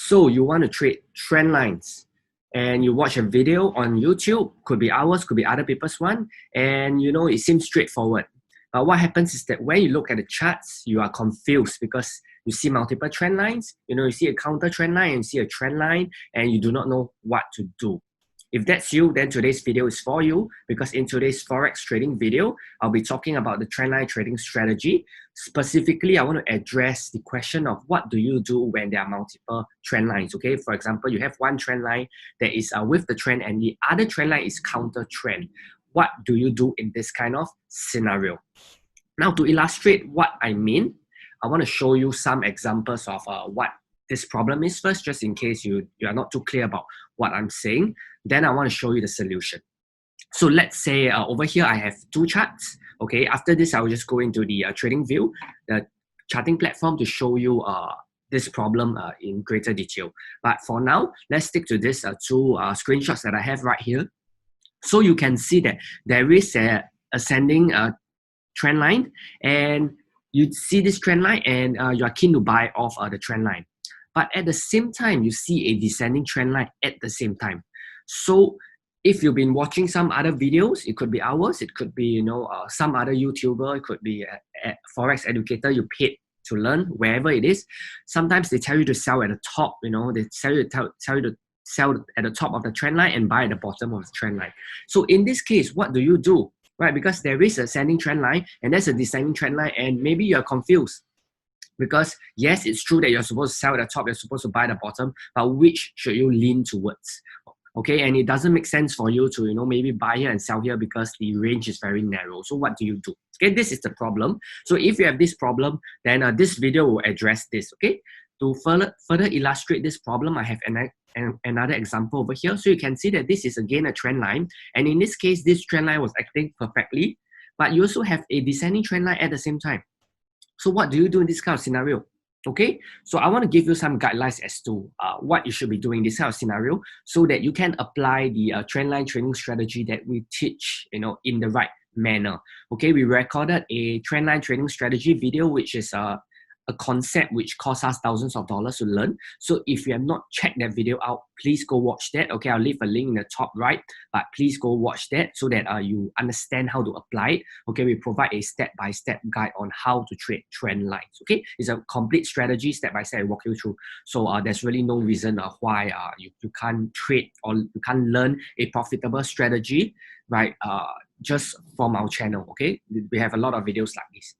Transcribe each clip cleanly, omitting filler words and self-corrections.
So you want to trade trend lines and you watch a video on YouTube, could be ours, could be other people's one, and you know, it seems straightforward. But what happens is that when you look at the charts, you are confused because you see multiple trend lines, you know, you see a counter trend line and you see a trend line and you do not know what to do. If that's you, then today's video is for you, because in today's Forex trading video, I'll be talking about the trendline trading strategy. Specifically, I want to address the question of what do you do when there are multiple trend lines, okay? For example, you have one trend line that is with the trend and the other trend line is counter trend. What do you do in this kind of scenario? Now, to illustrate what I mean, I want to show you some examples of what this problem is first, just in case you are not too clear about what I'm saying. Then I want to show you the solution. So let's say over here I have two charts. Okay, after this I will just go into the trading view, the charting platform, to show you this problem in greater detail. But for now, let's stick to this two screenshots that I have right here. So you can see that there is a ascending trend line, and you see this trend line and you are keen to buy off the trend line. But at the same time, you see a descending trend line at the same time. So if you've been watching some other videos, it could be ours, it could be, you know, some other YouTuber, it could be a Forex educator you paid to learn, wherever it is. Sometimes they tell you to sell at the top, you know, they tell you to sell at the top of the trend line and buy at the bottom of the trend line. So in this case, what do you do? Right, because there is a ascending trend line and there's a descending trend line, and maybe you're confused. Because yes, it's true that you're supposed to sell at the top, you're supposed to buy at the bottom, but which should you lean towards? Okay, and it doesn't make sense for you to, you know, maybe buy here and sell here because the range is very narrow. So what do you do? Okay, this is the problem. So if you have this problem, then this video will address this. Okay, to further illustrate this problem, I have another example over here. So you can see that this is again a trend line, and in this case, this trend line was acting perfectly, but you also have a descending trend line at the same time. So what do you do in this kind of scenario? Okay, so I want to give you some guidelines as to what you should be doing in this kind of scenario, so that you can apply the trendline trading strategy that we teach, you know, in the right manner. Okay, we recorded a trendline trading strategy video, which is a concept which costs us thousands of dollars to learn. So if you have not checked that video out, please go watch that. Okay, I'll leave a link in the top right, but please go watch that so that you understand how to apply it. Okay, we provide a step-by-step guide on how to trade trend lines. Okay, it's a complete strategy, step-by-step, I walk you through. So there's really no reason why you can't trade or you can't learn a profitable strategy, right, just from our channel. Okay, we have a lot of videos like this.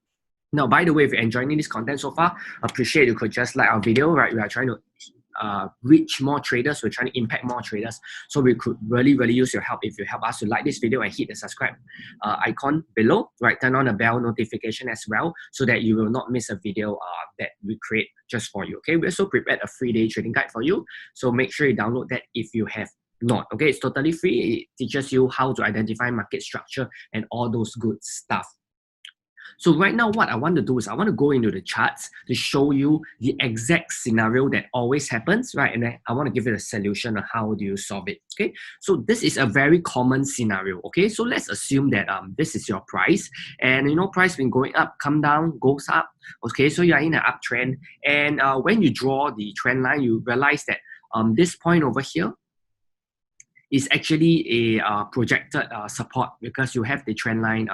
Now, by the way, if you're enjoying this content so far, appreciate you could just like our video, right? We are trying to reach more traders. We're trying to impact more traders. So we could really use your help if you help us to like this video and hit the subscribe icon below, right? Turn on the bell notification as well, so that you will not miss a video that we create just for you, okay? We also prepared a free day trading guide for you. So make sure you download that if you have not, okay? It's totally free. It teaches you how to identify market structure and all those good stuff. So right now, what I want to do is I want to go into the charts to show you the exact scenario that always happens, right? And then I want to give you a solution on how do you solve it, okay? So this is a very common scenario, okay? So let's assume that this is your price, and you know, price been going up, come down, goes up, okay? So you're in an uptrend, and when you draw the trend line, you realize that this point over here is actually a projected support, because you have the trend line.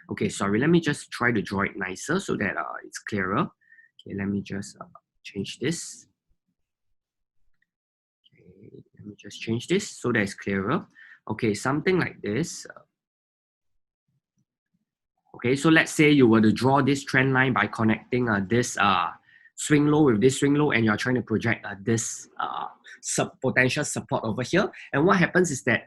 Okay, sorry, let me just try to draw it nicer so that it's clearer. Okay, let me just change this. Okay, let me just change this so that it's clearer. Okay, something like this. Okay, so let's say you were to draw this trend line by connecting this swing low with this swing low, and you're trying to project this potential support over here. And what happens is that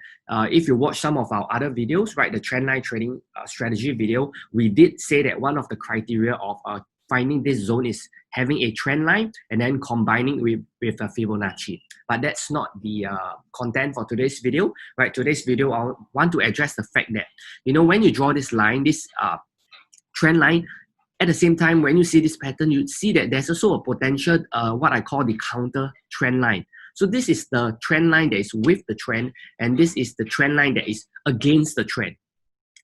if you watch some of our other videos, right, the trendline trading strategy video, we did say that one of the criteria of finding this zone is having a trend line and then combining with a Fibonacci. But that's not the content for today's video, right? Today's video, I want to address the fact that, you know, when you draw this line, this trend line, at the same time, when you see this pattern, you see that there's also a potential, what I call the counter trend line. So this is the trend line that is with the trend, and this is the trend line that is against the trend.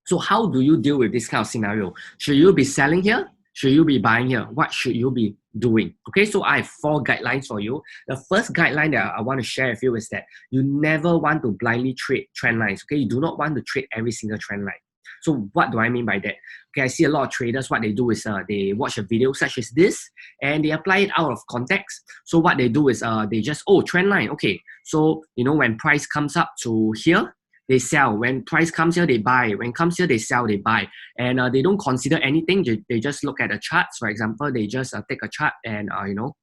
So how do you deal with this kind of scenario? Should you be selling here? Should you be buying here? What should you be doing. Okay, so I have 4 guidelines for you. The first guideline that I want to share with you is that you never want to blindly trade trend lines. Okay, you do not want to trade every single trend line. So what do I mean by that? Okay, I see a lot of traders, what they do is they watch a video such as this and they apply it out of context. So what they do is they just, oh, trend line. Okay, so you know, when price comes up to here, they sell. When price comes here, they buy. When comes here, they sell, they buy. And they don't consider anything. They just look at the charts. For example, they just take a chart and, you know,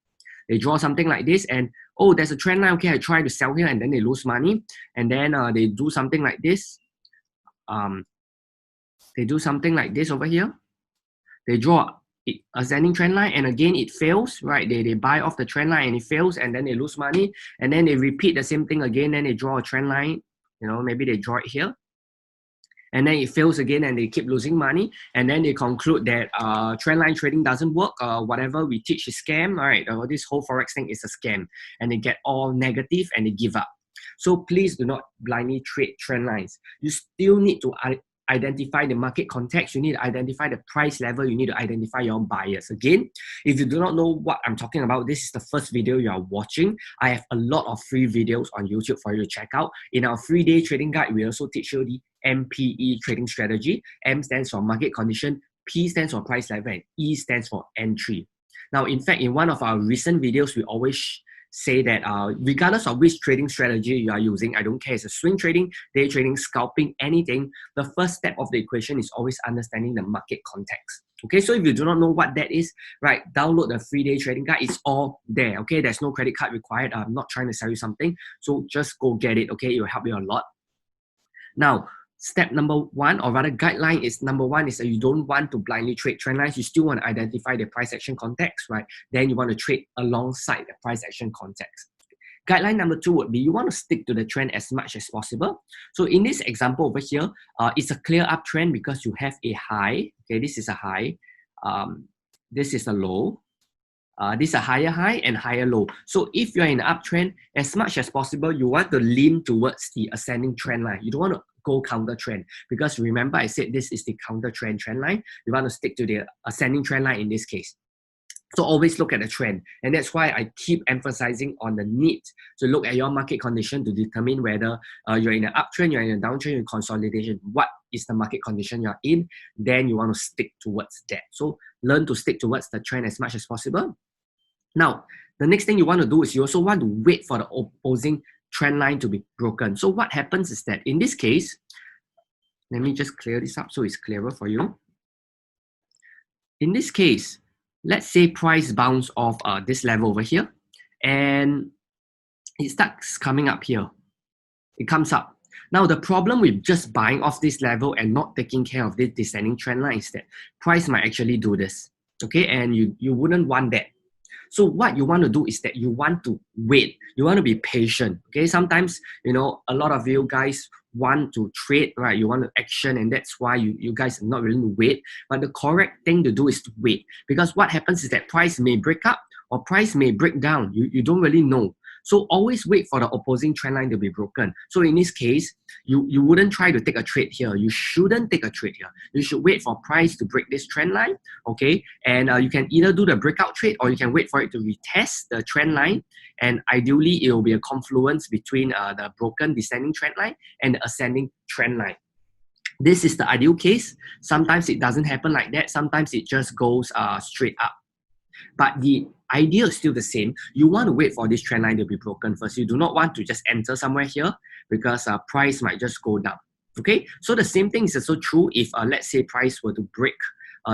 they draw something like this and, oh, there's a trend line. Okay, I try to sell here and then they lose money. And then they do something like this. They do something like this over here. They draw a ascending trend line and again it fails, right? They buy off the trend line and it fails and then they lose money. And then they repeat the same thing again. Then they draw a trend line. You know, maybe they draw it here. And then it fails again and they keep losing money. And then they conclude that trend line trading doesn't work. Whatever we teach is scam. All right, this whole Forex thing is a scam. And they get all negative and they give up. So please do not blindly trade trend lines. You still need to identify the market context. You need to identify the price level. You need to identify your buyers. Again, if you do not know what I'm talking about, this is the first video you are watching. I have a lot of free videos on YouTube for you to check out. In our 3-day trading guide, we also teach you the MPE trading strategy. M stands for market condition, P stands for price level, and E stands for entry. Now, in fact, in one of our recent videos, we always say that regardless of which trading strategy you are using, I don't care, it's a swing trading, day trading, scalping, anything, the first step of the equation is always understanding the market context. Okay, so if you do not know what that is, right, download the 3-day trading guide. It's all there. Okay, there's no credit card required. I'm not trying to sell you something, so just go get it. Okay, it will help you a lot. Now, step number 1, or rather guideline is number 1 is that you don't want to blindly trade trend lines. You still want to identify the price action context, right? Then you want to trade alongside the price action context. Guideline number 2 would be you want to stick to the trend as much as possible. So in this example over here, it's a clear uptrend because you have a high. Okay, this is a high. This is a low. This is a higher high and higher low. So if you're in an uptrend, as much as possible, you want to lean towards the ascending trend line. You don't want to go counter trend because remember I said this is the counter trend line. You want to stick to the ascending trend line in this case. So always look at the trend, and that's why I keep emphasizing on the need to look at your market condition to determine whether you're in an uptrend, you're in a downtrend, you're in consolidation. What is the market condition you're in? Then you want to stick towards that. So learn to stick towards the trend as much as possible. Now, the next thing you want to do is you also want to wait for the opposing trend line to be broken. So what happens is that in this case, let me just clear this up so it's clearer for you. In this case, let's say price bounce off this level over here and it starts coming up here. It comes up. Now, the problem with just buying off this level and not taking care of this descending trend line is that price might actually do this. Okay, and you wouldn't want that. So what you want to do is that you want to wait. You want to be patient. Okay, sometimes, you know, a lot of you guys want to trade, right? You want to action, and that's why you guys are not willing to wait. But the correct thing to do is to wait, because what happens is that price may break up or price may break down. You don't really know. So always wait for the opposing trend line to be broken. So in this case, you wouldn't try to take a trade here. You shouldn't take a trade here. You should wait for price to break this trend line, okay? And you can either do the breakout trade or you can wait for it to retest the trend line. And ideally, it will be a confluence between the broken descending trend line and the ascending trend line. This is the ideal case. Sometimes it doesn't happen like that. Sometimes it just goes straight up. But the idea is still the same. You want to wait for this trend line to be broken first. You do not want to just enter somewhere here because price might just go down. Okay, so the same thing is also true if let's say price were to break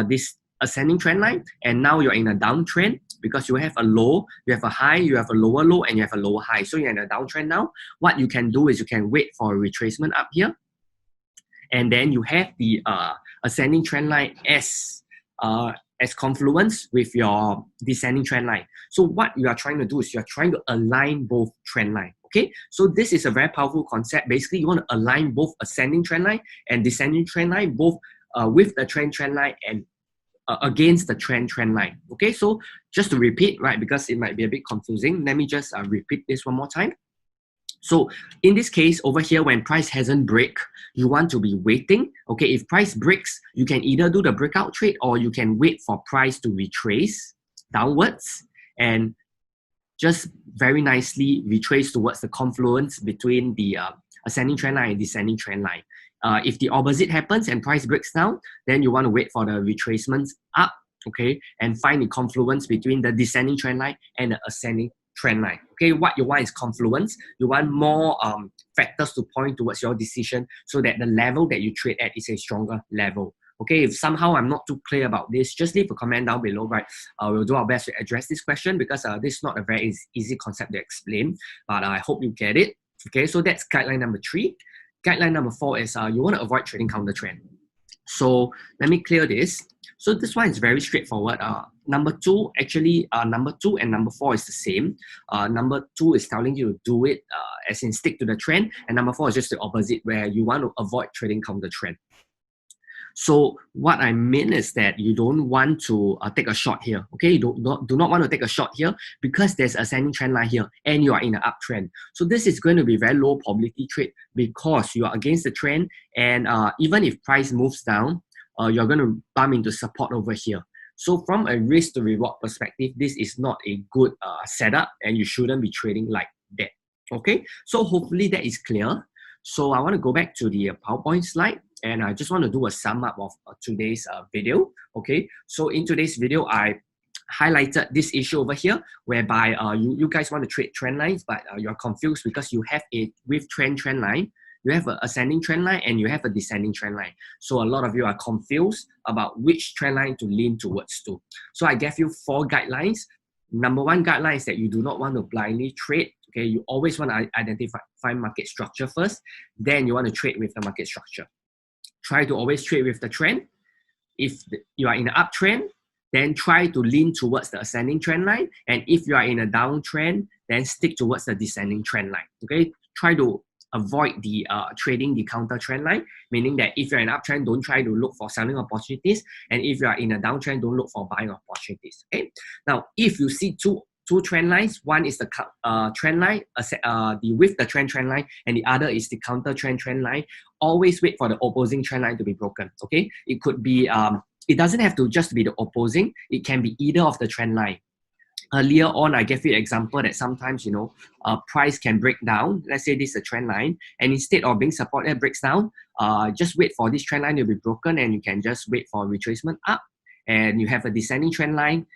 this ascending trend line and now you're in a downtrend because you have a low, you have a high, you have a lower low, and you have a lower high. So you're in a downtrend now. What you can do is you can wait for a retracement up here, and then you have the ascending trend line as confluence with your descending trend line. So what you are trying to do is you are trying to align both trend line. Okay, so this is a very powerful concept. Basically, you want to align both ascending trend line and descending trend line, both with the trend line and against the trend line. Okay, so just to repeat, right, because it might be a bit confusing, let me just repeat this one more time. So in this case over here, when price hasn't break, you want to be waiting. Okay, if price breaks, you can either do the breakout trade or you can wait for price to retrace. downwards and just very nicely retrace towards the confluence between the ascending trend line and descending trend line. If the opposite happens and price breaks down, then you want to wait for the retracements up, okay, and find the confluence between the descending trend line and the ascending trend line. Okay, what you want is confluence. You want more factors to point towards your decision so that the level that you trade at is a stronger level. Okay, if somehow I'm not too clear about this, just leave a comment down below, right? We'll do our best to address this question because this is not a very easy concept to explain, but I hope you get it. Okay, so that's guideline number 3. Guideline number 4 is you want to avoid trading counter trend. So let me clear this. So this one is very straightforward. Number 2 and number 4 is the same. Number 2 is telling you to do it as in stick to the trend, and number 4 is just the opposite where you want to avoid trading counter trend. So what I mean is that you don't want to take a short here, okay? You do not want to take a short here because there's ascending trend line here and you are in an uptrend. So this is going to be very low probability trade because you are against the trend, and even if price moves down, you're going to bump into support over here. So from a risk to reward perspective, this is not a good setup and you shouldn't be trading like that, okay? So hopefully that is clear. So I want to go back to the PowerPoint slide, and I just want to do a sum up of today's video. Okay, so in today's video, I highlighted this issue over here, whereby you guys want to trade trend lines, but you're confused because you have a with trend line, you have an ascending trend line, and you have a descending trend line. So a lot of you are confused about which trend line to lean towards to. So I gave you 4 guidelines. Number 1 guideline is that you do not want to blindly trade. Okay, you always want to identify market structure first, then you want to trade with the market structure. Try to always trade with the trend. If you are in an uptrend, then try to lean towards the ascending trend line. And if you are in a downtrend, then stick towards the descending trend line. Okay, try to avoid the trading the counter trend line, meaning that if you're in an uptrend, don't try to look for selling opportunities, and if you are in a downtrend, don't look for buying opportunities. Okay, now if you see two trend lines, one is the trend line, with the trend line, and the other is the counter trend line. Always wait for the opposing trend line to be broken. Okay, it could be it doesn't have to just be the opposing, it can be either of the trend line. Earlier on, I gave you an example that sometimes, price can break down. Let's say this is a trend line, and instead of being supported, breaks down, just wait for this trend line to be broken, and you can just wait for retracement up, and you have a descending trend line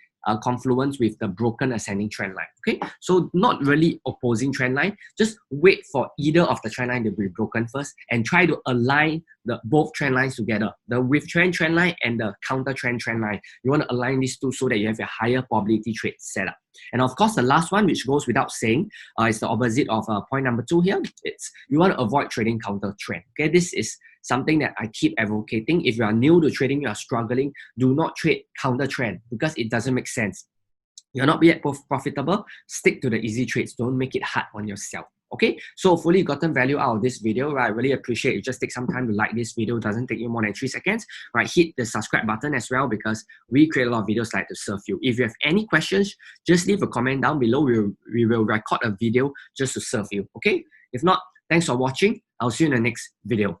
confluence with the broken ascending trend line. Okay, so not really opposing trend line, just wait for either of the trend line to be broken first and try to align both trend lines together, the with trend line and the counter trend line. You want to align these two so that you have a higher probability trade setup. And of course, the last one, which goes without saying, is the opposite of point number 2 here. It's you want to avoid trading counter trend. Okay, this is something that I keep advocating. If you are new to trading, you are struggling, do not trade counter trend because it doesn't make sense. You're not yet profitable. Stick to the easy trades. Don't make it hard on yourself. Okay, so hopefully you gotten value out of this video, right? I really appreciate it. Just take some time to like this video. It doesn't take you more than 3 seconds, right? Hit the subscribe button as well because we create a lot of videos like to serve you. If you have any questions, just leave a comment down below. We will record a video just to serve you, okay? If not, thanks for watching. I'll see you in the next video.